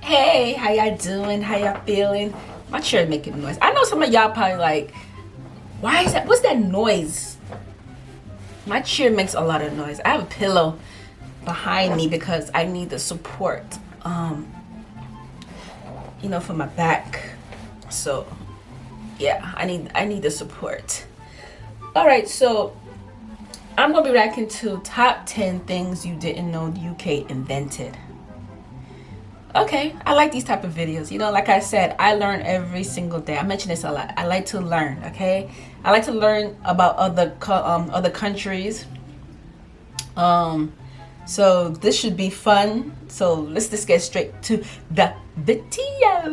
Hey, how y'all doing? How y'all feeling? My chair making noise. I know some of y'all probably like, why is that? What's that noise? My chair makes a lot of noise. I have a pillow behind me because I need the support, for my back. So, yeah, I need the support. All right, so I'm gonna be reacting to top 10 things you didn't know the UK invented. Okay, I like these type of videos. Like I said, I learn every single day. I mention this a lot. I like to learn. Okay, I like to learn about other countries. So this should be fun. So let's just get straight to the video.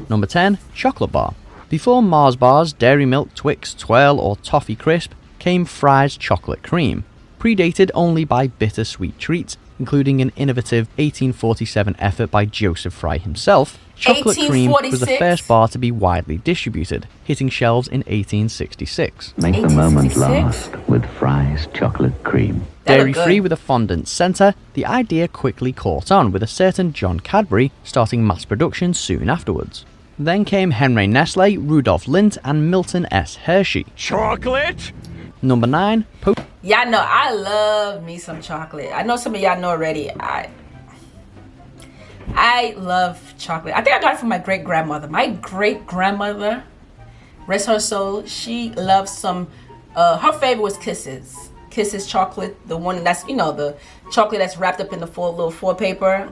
Number 10, chocolate bar. Before Mars bars, Dairy Milk, Twix, Twirl or Toffee Crisp came Fry's chocolate cream, predated only by bittersweet treats, including an innovative 1847 effort by Joseph Fry himself. Chocolate cream was the first bar to be widely distributed, hitting shelves in 1866. Make the moment last with Fry's chocolate cream. Dairy-free with a fondant centre, the idea quickly caught on, with a certain John Cadbury starting mass production soon afterwards. Then came Henry Nestle, Rudolph Lindt and Milton S. Hershey. Chocolate? Number 9, Y'all know I love me some chocolate. I know some of y'all know already. I love chocolate. I think I got it from my great-grandmother. My great-grandmother, rest her soul, she loves some, her favorite was Kisses. Kisses chocolate, the one that's, the chocolate that's wrapped up in the little foil paper.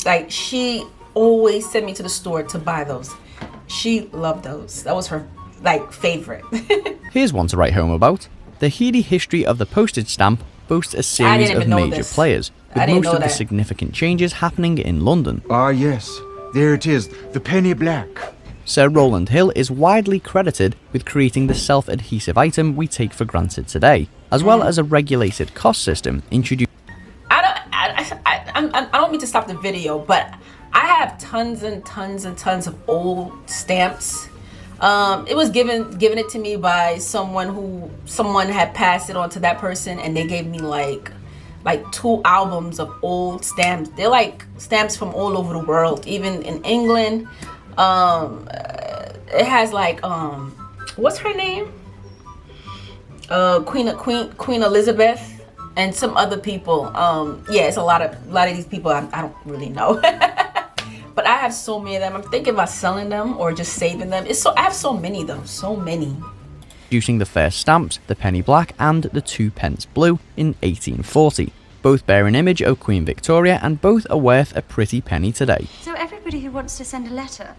Like, she always sent me to the store to buy those. She loved those. That was her, favorite. Here's one to write home about. The heady history of the postage stamp boasts a series of major players, with most of the significant changes happening in London. Ah, yes. There it is, the penny black. Sir Rowland Hill is widely credited with creating the self-adhesive item we take for granted today, as well as a regulated cost system introduced. I don't mean to stop the video, but I have tons and tons and tons of old stamps. It was given it to me by someone had passed it on to that person, and they gave me like 2 albums of old stamps. They're like stamps from all over the world, even in England. It has what's her name? Queen Elizabeth and some other people. Yeah, it's a lot of these people I don't really know. But I have so many of them. I'm thinking about selling them or just saving them. I have so many of them, so many. Producing the first stamps, the penny black and the 2p blue, in 1840. Both bear an image of Queen Victoria and both are worth a pretty penny today. So everybody who wants to send a letter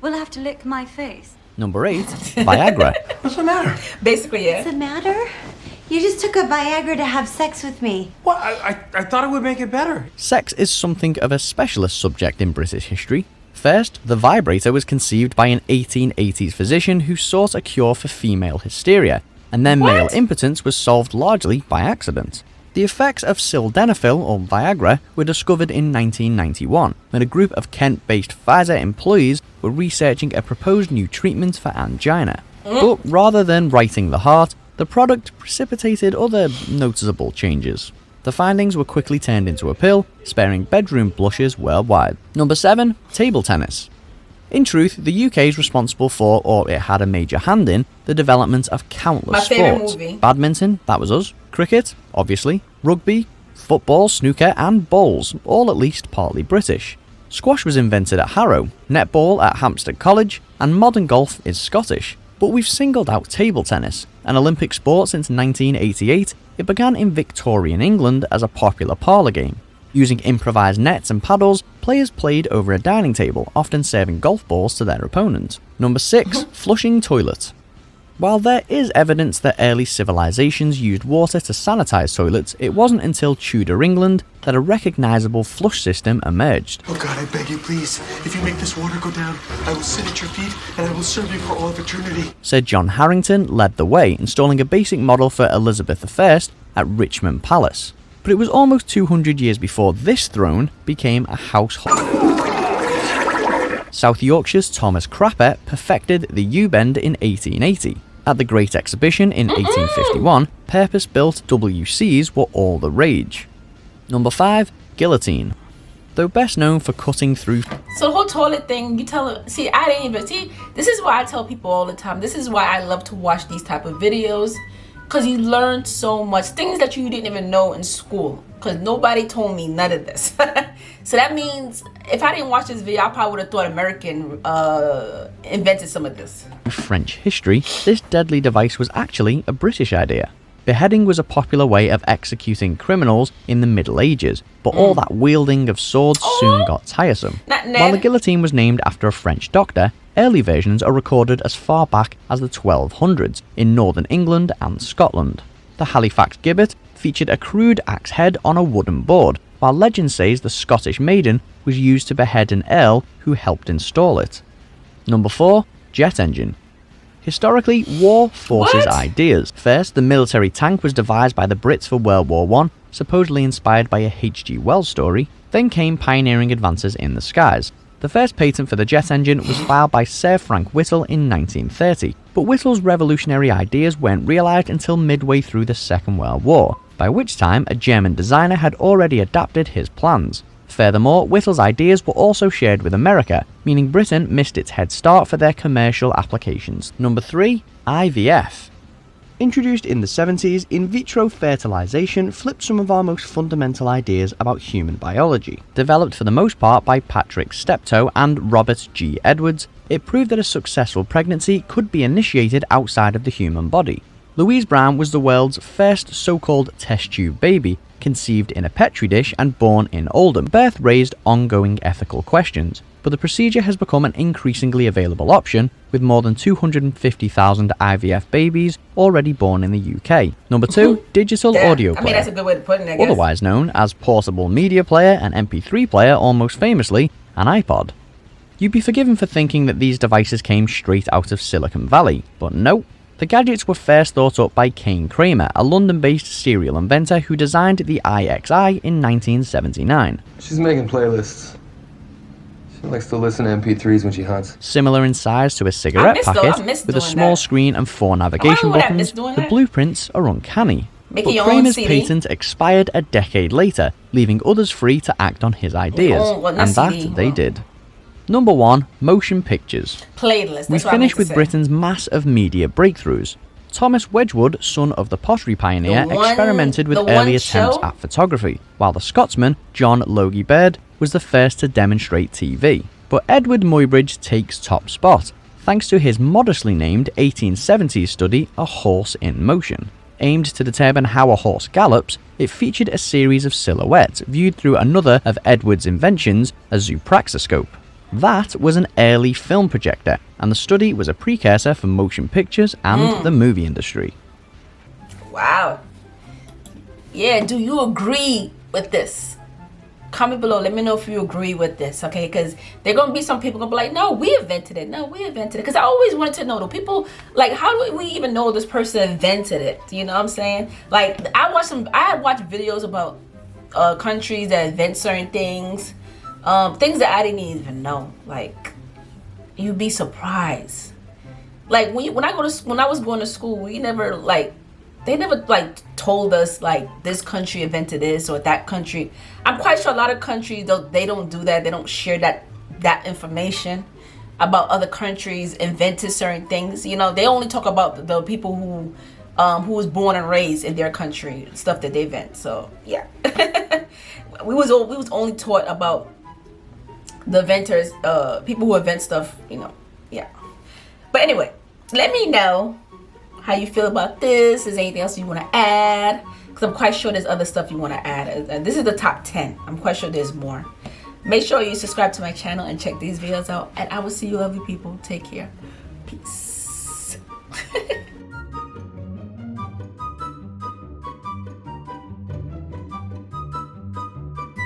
will have to lick my face. Number 8, Viagra. What's the matter? Basically, yeah. What's the matter? You just took a Viagra to have sex with me. Well, I thought it would make it better. Sex is something of a specialist subject in British history. First, the vibrator was conceived by an 1880s physician who sought a cure for female hysteria, and then male impotence was solved largely by accident. The effects of sildenafil, or Viagra, were discovered in 1991, when a group of Kent-based Pfizer employees were researching a proposed new treatment for angina. But rather than righting the heart, the product precipitated other noticeable changes. The findings were quickly turned into a pill, sparing bedroom blushes worldwide. Number 7, table tennis. In truth, the UK is responsible for, or it had a major hand in, the development of countless sports. Badminton, that was us. Cricket, obviously. Rugby, football, snooker and bowls, all at least partly British. Squash was invented at Harrow, netball at Hampstead College, and modern golf is Scottish. But we've singled out table tennis, an Olympic sport since 1988. It began in Victorian England as a popular parlour game. Using improvised nets and paddles, players played over a dining table, often serving golf balls to their opponent. Number 6, flushing toilet. While there is evidence that early civilizations used water to sanitize toilets, it wasn't until Tudor England that a recognizable flush system emerged. Oh God, I beg you, please. If you make this water go down, I will sit at your feet and I will serve you for all of eternity. Sir John Harrington led the way, installing a basic model for Elizabeth I at Richmond Palace. But it was almost 200 years before this throne became a household. South Yorkshire's Thomas Crapper perfected the U-bend in 1880. At the Great Exhibition in 1851, purpose-built WCs were all the rage. Number 5. Guillotine. Though best known for cutting through... So the whole toilet thing, you tell them, see, I didn't even, see, this is why I tell people all the time, this is why I love to watch these type of videos, because you learn so much, things that you didn't even know in school, because nobody told me none of this. So that means, if I didn't watch this video, I probably would have thought American invented some of this. French history, this deadly device was actually a British idea. Beheading was a popular way of executing criminals in the Middle Ages, but all that wielding of swords soon got tiresome. While the guillotine was named after a French doctor, early versions are recorded as far back as the 1200s in northern England and Scotland. The Halifax gibbet featured a crude axe head on a wooden board, while legend says the Scottish maiden was used to behead an earl who helped install it. Number 4. Jet engine. Historically, war forces ideas. First, the military tank was devised by the Brits for World War I, supposedly inspired by a H.G. Wells story. Then came pioneering advances in the skies. The first patent for the jet engine was filed by Sir Frank Whittle in 1930, but Whittle's revolutionary ideas weren't realised until midway through the Second World War, by which time a German designer had already adapted his plans. Furthermore, Whittle's ideas were also shared with America, meaning Britain missed its head start for their commercial applications. Number 3. IVF. Introduced in the 70s, in vitro fertilization flipped some of our most fundamental ideas about human biology. Developed for the most part by Patrick Steptoe and Robert G. Edwards, it proved that a successful pregnancy could be initiated outside of the human body. Louise Brown was the world's first so-called test tube baby, conceived in a petri dish and born in Oldham. Birth raised ongoing ethical questions, but the procedure has become an increasingly available option, with more than 250,000 IVF babies already born in the UK. Number 2, digital audio player. I mean, that's a good way to put it, I guess. Otherwise known as portable media player and MP3 player, or most famously, an iPod. You'd be forgiven for thinking that these devices came straight out of Silicon Valley, but no. The gadgets were first thought up by Kane Kramer, a London-based serial inventor who designed the IXI in 1979. She's making playlists. She likes to listen to MP3s when she hunts. Similar in size to a cigarette packet, with a small screen and 4 navigation buttons, the blueprints are uncanny. But Kramer's patent expired a decade later, leaving others free to act on his ideas, and that they did. Number 1, motion pictures. We finish with Britain's mass of media breakthroughs. Thomas Wedgwood, son of the pottery pioneer, experimented with early attempts at photography, while the Scotsman, John Logie Baird, was the first to demonstrate TV. But Edward Muybridge takes top spot, thanks to his modestly named 1870s study, A Horse in Motion. Aimed to determine how a horse gallops, it featured a series of silhouettes viewed through another of Edward's inventions, a zoopraxiscope. That was an early film projector, and the study was a precursor for motion pictures and the movie industry. Wow. Yeah, do you agree with this? Comment below, let me know if you agree with this, okay? Because there are going to be some people going to be like, no, we invented it. No, we invented it. Because I always wanted to know, do people, like, how do we even know this person invented it? You know what I'm saying? Like, I watched videos about countries that invent certain things. Things that I didn't even know. Like, you'd be surprised. Like when I was going to school, they never told us like this country invented this or that country. I'm quite sure a lot of countries they don't do that. They don't share that information about other countries invented certain things. You know, they only talk about the people who was born and raised in their country, stuff that they invent. So yeah, we was only taught about the inventors, people who invent stuff, you know, yeah. But anyway, let me know how you feel about this. Is there anything else you want to add? Because I'm quite sure there's other stuff you want to add. This is the top 10. I'm quite sure there's more. Make sure you subscribe to my channel and check these videos out. And I will see you lovely people. Take care. Peace.